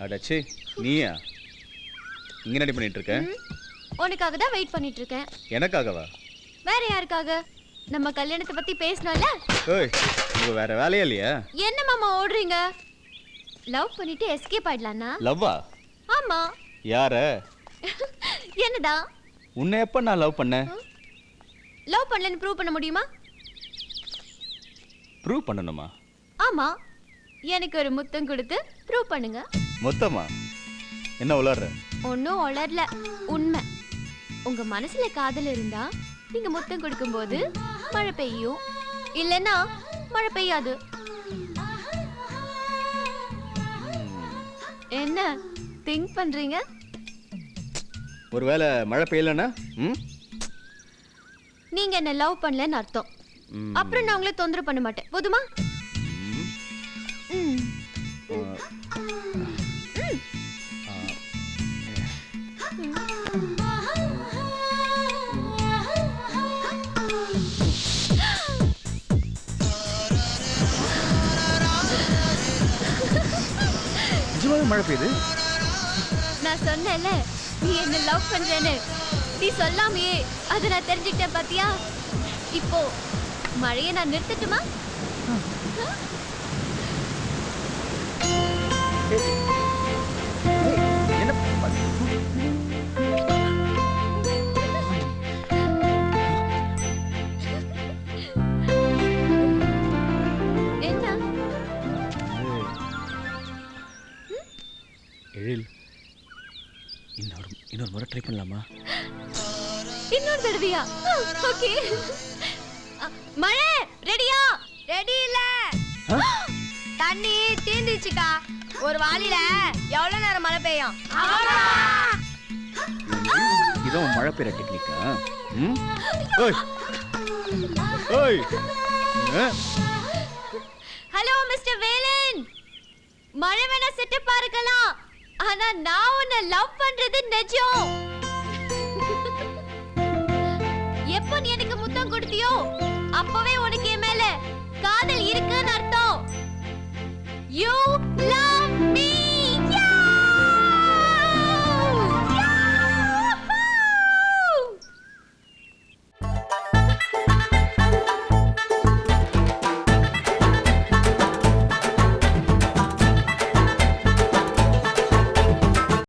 அடச்சே நீயா இங்க ரெடி பண்ணிட்டு இருக்க? உனக்காக தான் வெயிட் பண்ணிட்டு இருக்கேன். எனக்காகவா? வேற யாருக்காக? நம்ம கல்யாணத்தை பத்தி பேசணும்ல. ஏய் உங்க வேற வேலையே இல்லையா? என்ன மாமா ஓடுறீங்க? லவ் பண்ணிட்டு எஸ்கேப் ஆயிடலாம்னா? லவ்வா? ஆமா. யார? என்னடா? உன்னை எப்ப நான் லவ் பண்ணேன்? லவ் பண்ணலன்னு ப்ரூவ் பண்ண முடியுமா? ப்ரூவ் பண்ணணுமா? ஆமா. எனக்கு ஒரு முத்தம் கொடுத்து ப்ரூவ் பண்ணுங்க. மொத்தமா? என்ன உளறற? ஒன்னும் உளறல, உண்மை. உங்க மனசுல காதல் இருந்தா நீங்க முத்தம் கொடுக்கும்போது மழை பெய்யும், இல்லைன்னா மழை பெய்யாது. என்ன திங்க் பண்றீங்க? ஒருவேளை மழை பெய்யலனா? நீங்க என்ன லவ் பண்ணலன்னு அர்த்தம். அப்புறம் நான் உங்களை தொந்தரவு பண்ண மாட்டேன், போதுமா? நிஜமாவே மழை பெய்யுது? நான் சொன்னேன்ல நீ என்ன லவ் பண்றேன்னு. நீ சொல்லாமையே அதை நான் தெரிஞ்சுக்கிட்டேன் பாத்தியா? இப்போ மழையை நான் நிறுத்தட்டுமா? என்ன எழில், இன்னொரு முறை ட்ரை பண்ணலாமா? இன்னொரு தடவையா? ஓகே. மழை ரெடியா? ரெடி இல்ல. தண்ணி தீந்துச்சுக்கா. ஒரு வாளில எவ்வளவு நேரம் மழை பெய்யும்? இதான் மழை பெய்யற டெக்னிக்கா? ஓய் ஓய். ஹலோ மிஸ்டர் வேலன், மழை வேணா செட்டப்பா இருக்கலாம், ஆனா நான் உன்னை லவ் பண்றது நிஜம்.